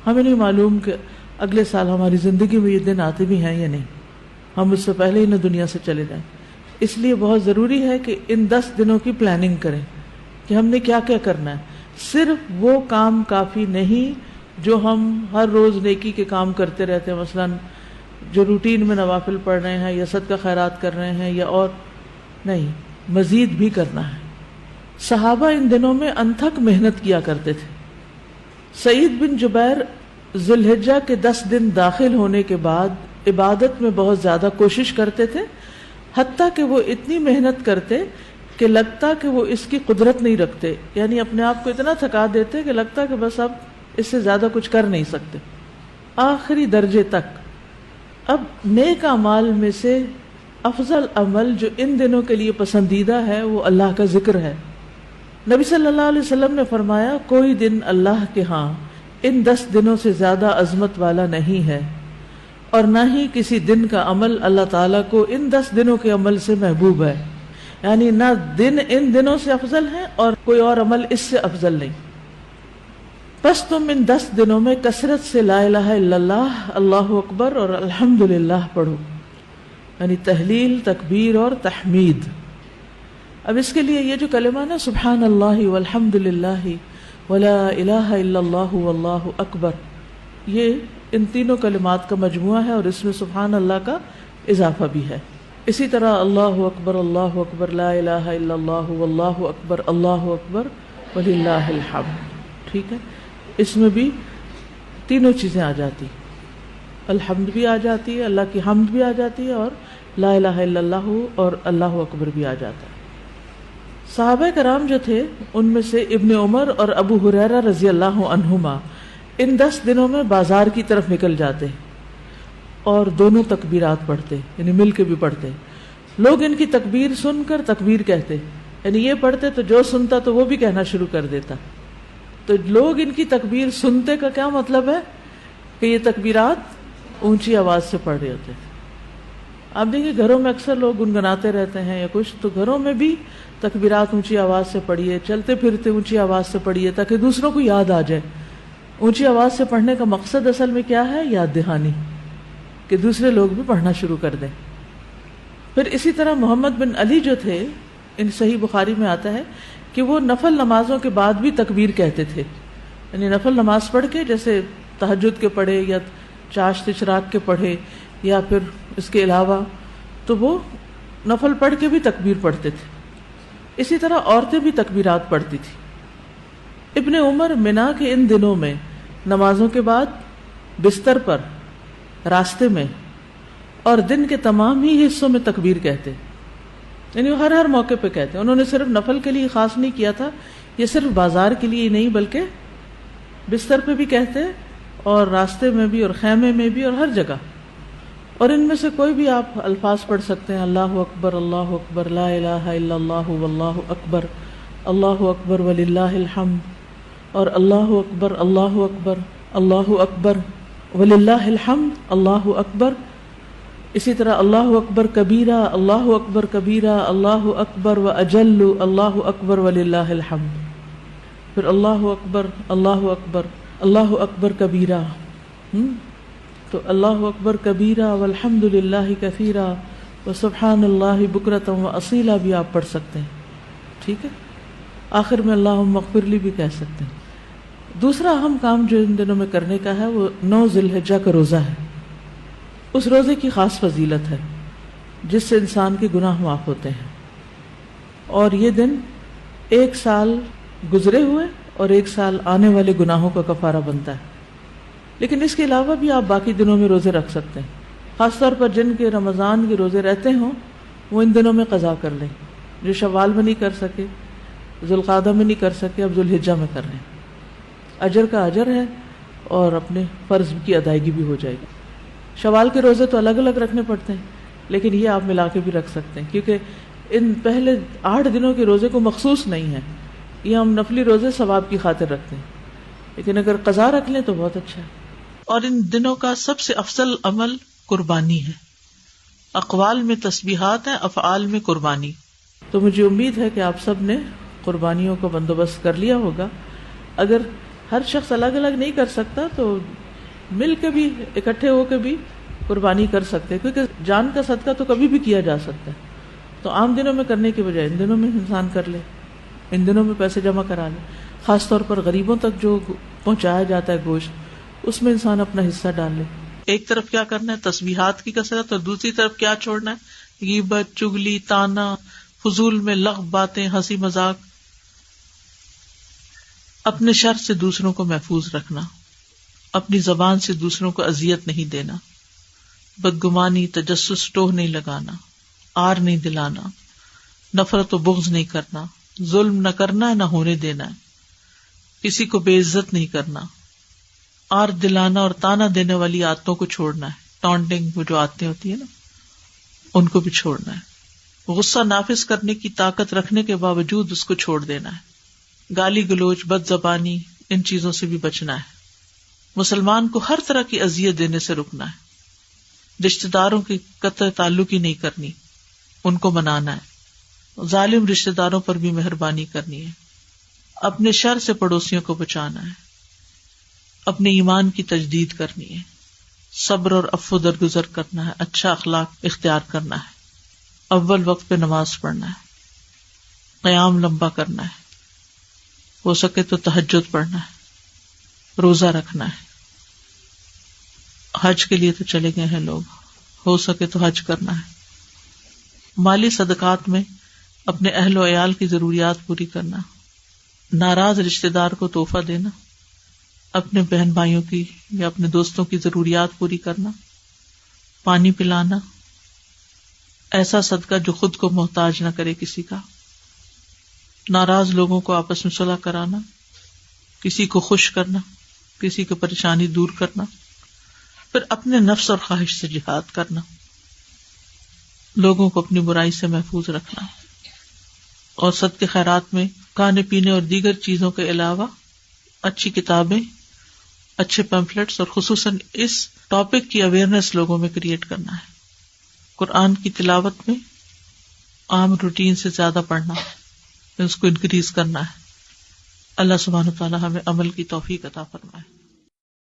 ہمیں نہیں معلوم کہ اگلے سال ہماری زندگی میں یہ دن آتے بھی ہیں یا نہیں، ہم اس سے پہلے ہی نہ دنیا سے چلے جائیں. اس لیے بہت ضروری ہے کہ ان 10 دنوں کی پلاننگ کریں کہ ہم نے کیا کیا کرنا ہے. صرف وہ کام کافی نہیں جو ہم ہر روز نیکی کے کام کرتے رہتے ہیں، مثلا جو روٹین میں نوافل پڑھ رہے ہیں یا صدقہ خیرات کر رہے ہیں یا اور نہیں، مزید بھی کرنا ہے. صحابہ ان دنوں میں انتھک محنت کیا کرتے تھے. سعید بن جبیر ذی الحجہ کے 10 دن داخل ہونے کے بعد عبادت میں بہت زیادہ کوشش کرتے تھے، حتیٰ کہ وہ اتنی محنت کرتے کہ لگتا کہ وہ اس کی قدرت نہیں رکھتے، یعنی اپنے آپ کو اتنا تھکا دیتے کہ لگتا کہ بس اب اس سے زیادہ کچھ کر نہیں سکتے، آخری درجے تک. اب نیک اعمال میں سے افضل عمل جو ان دنوں کے لیے پسندیدہ ہے وہ اللہ کا ذکر ہے. نبی صلی اللہ علیہ وسلم نے فرمایا کوئی دن اللہ کے ہاں ان 10 دنوں سے زیادہ عظمت والا نہیں ہے، اور نہ ہی کسی دن کا عمل اللہ تعالیٰ کو ان 10 دنوں کے عمل سے محبوب ہے. یعنی نہ دن ان دنوں سے افضل ہے اور کوئی اور عمل اس سے افضل نہیں. بس تم ان 10 دنوں میں کثرت سے لا الہ الا اللہ، اللہ اکبر اور الحمدللہ پڑھو، یعنی تحلیل، تکبیر اور تحمید. اب اس کے لیے یہ جو کلمہ نا سبحان اللہ والحمدللہ ولا الہ الا اللہ واللہ اکبر، یہ ان تینوں کلمات کا مجموعہ ہے اور اس میں سبحان اللہ کا اضافہ بھی ہے. اسی طرح اللہ اکبر لا الہ الا اللہ واللہ اکبر وللہ الحمد. ٹھیک ہے، اس میں بھی تینوں چیزیں آ جاتی، الحمد بھی آ جاتی ہے، اللہ کی حمد بھی آ جاتی ہے، اور لا الہ الا اللہ اور اللہ اکبر بھی آ جاتا ہے. صحابہ کرام جو تھے ان میں سے ابن عمر اور ابو ہریرہ رضی اللہ عنہما ان 10 دنوں میں بازار کی طرف نکل جاتے اور دونوں تکبیرات پڑھتے، یعنی مل کے بھی پڑھتے. لوگ ان کی تکبیر سن کر تکبیر کہتے، یعنی یہ پڑھتے تو جو سنتا تو وہ بھی کہنا شروع کر دیتا. تو لوگ ان کی تکبیر سنتے کا کیا مطلب ہے کہ یہ تکبیرات اونچی آواز سے پڑھ رہے ہوتے تھے. آپ دیکھیں گھروں میں اکثر لوگ گنگناتے رہتے ہیں یا کچھ، تو گھروں میں بھی تکبیرات اونچی آواز سے پڑھیے، چلتے پھرتے اونچی آواز سے پڑھیے تاکہ دوسروں کو یاد آ جائے. اونچی آواز سے پڑھنے کا مقصد اصل میں کیا ہے؟ یاد دہانی، کہ دوسرے لوگ بھی پڑھنا شروع کر دیں. پھر اسی طرح محمد بن علی جو تھے، ان صحیح بخاری میں آتا ہے کہ وہ نفل نمازوں کے بعد بھی تکبیر کہتے تھے. یعنی نفل نماز پڑھ کے، جیسے تہجد کے پڑھے یا چاشت اشراق کے پڑھے یا پھر اس کے علاوہ، تو وہ نفل پڑھ کے بھی تکبیر پڑھتے تھے. اسی طرح عورتیں بھی تکبیرات پڑھتی تھی. ابن عمر منا کے ان دنوں میں نمازوں کے بعد بستر پر، راستے میں اور دن کے تمام ہی حصوں میں تکبیر کہتے، یعنی وہ ہر موقع پہ کہتے. انہوں نے صرف نفل کے لیے خاص نہیں کیا تھا، یہ صرف بازار کے لیے ہی نہیں بلکہ بستر پہ بھی کہتے اور راستے میں بھی اور خیمے میں بھی اور ہر جگہ. اور ان میں سے کوئی بھی آپ الفاظ پڑھ سکتے ہیں، اللہ اکبر لا الہ الا اللہ واللہ اکبر وللہ الحمد، اور اللہ اکبر وللہ الحمد، اللہ اکبر. اسی طرح اللہ اکبر کبیرہ، اللہ اکبر و اجل، اللہ اکبر وللہ الحمد. پھر اللہ اکبر کبیرہ، تو اللہ اکبر کبیرہ والحمد للہ کثیرہ وسبحان اللہ بکرۃ واصیلا بھی آپ پڑھ سکتے ہیں. ٹھیک ہے، آخر میں اللہم اغفر لی بھی کہہ سکتے ہیں. دوسرا اہم کام جو ان دنوں میں کرنے کا ہے وہ 9 ذی الحجہ کا روزہ ہے. اس روزے کی خاص فضیلت ہے جس سے انسان کے گناہ معاف ہوتے ہیں، اور یہ دن 1 سال گزرے ہوئے اور 1 سال آنے والے گناہوں کا کفارہ بنتا ہے. لیکن اس کے علاوہ بھی آپ باقی دنوں میں روزے رکھ سکتے ہیں. خاص طور پر جن کے رمضان کے روزے رہتے ہوں وہ ان دنوں میں قضا کر لیں. جو شوال میں نہیں کر سکے، ذوالقعدہ میں نہیں کر سکے، اب ذوالحجہ میں کر لیں. اجر کا اجر ہے اور اپنے فرض کی ادائیگی بھی ہو جائے گی. شوال کے روزے تو الگ الگ رکھنے پڑتے ہیں، لیکن یہ آپ ملا کے بھی رکھ سکتے ہیں، کیونکہ ان پہلے 8 دنوں کے روزے کو مخصوص نہیں ہے. یہ ہم نفلی روزے ثواب کی خاطر رکھتے ہیں، لیکن اگر قضا رکھ لیں تو بہت اچھا ہے. اور ان دنوں کا سب سے افضل عمل قربانی ہے. اقوال میں تسبیحات ہیں، افعال میں قربانی. تو مجھے امید ہے کہ آپ سب نے قربانیوں کا بندوبست کر لیا ہوگا. اگر ہر شخص الگ الگ نہیں کر سکتا، تو مل کے بھی اکٹھے ہو کے بھی قربانی کر سکتے، کیونکہ جان کا صدقہ تو کبھی بھی کیا جا سکتا ہے. تو عام دنوں میں کرنے کے بجائے ان دنوں میں انسان کر لے، ان دنوں میں پیسے جمع کرا لے. خاص طور پر غریبوں تک جو پہنچایا جاتا ہے گوشت، اس میں انسان اپنا حصہ ڈال لے. ایک طرف کیا کرنا ہے، تسبیحات کی کثرت، اور دوسری طرف کیا چھوڑنا ہے، غیبت، چگلی، طانا، فضول میں لغو باتیں، ہنسی مذاق. اپنے شر سے دوسروں کو محفوظ رکھنا، اپنی زبان سے دوسروں کو اذیت نہیں دینا، بدگمانی، تجسس، ٹوہ نہیں لگانا، آر نہیں دلانا، نفرت و بغض نہیں کرنا، ظلم نہ کرنا ہے نہ ہونے دینا ہے، کسی کو بے عزت نہیں کرنا، آر دلانا اور تانا دینے والی عادتوں کو چھوڑنا ہے. ٹانٹنگ، وہ جو عادتیں ہوتی ہیں نا، ان کو بھی چھوڑنا ہے. غصہ نافذ کرنے کی طاقت رکھنے کے باوجود اس کو چھوڑ دینا ہے. گالی گلوچ، بد زبانی، ان چیزوں سے بھی بچنا ہے. مسلمان کو ہر طرح کی اذیت دینے سے رکنا ہے. رشتہ داروں کی قطع تعلق ہی نہیں کرنی، ان کو منانا ہے. ظالم رشتہ داروں پر بھی مہربانی کرنی ہے. اپنے شر سے پڑوسیوں کو بچانا ہے. اپنے ایمان کی تجدید کرنی ہے. صبر اور عفو درگزر کرنا ہے. اچھا اخلاق اختیار کرنا ہے. اول وقت پہ نماز پڑھنا ہے. قیام لمبا کرنا ہے. ہو سکے تو تہجد پڑھنا ہے. روزہ رکھنا ہے. حج کے لیے تو چلے گئے ہیں لوگ، ہو سکے تو حج کرنا ہے. مالی صدقات میں اپنے اہل و عیال کی ضروریات پوری کرنا. ناراض رشتہ دار کو تحفہ دینا. اپنے بہن بھائیوں کی یا اپنے دوستوں کی ضروریات پوری کرنا. پانی پلانا. ایسا صدقہ جو خود کو محتاج نہ کرے کسی کا. ناراض لوگوں کو آپس میں صلح کرانا. کسی کو خوش کرنا، کسی کی پریشانی دور کرنا. پھر اپنے نفس اور خواہش سے جہاد کرنا. لوگوں کو اپنی برائی سے محفوظ رکھنا. اور صدقے خیرات میں کھانے پینے اور دیگر چیزوں کے علاوہ اچھی کتابیں، اچھے پیمفلیٹس اور خصوصاً اس ٹاپک کی اویئرنیس لوگوں میں کریٹ کرنا ہے. قرآن کی تلاوت میں عام روٹین سے زیادہ پڑھنا، اس کو انکریز کرنا ہے. اللہ سبحانہ و تعالی ہمیں عمل کی توفیق عطا فرمائے.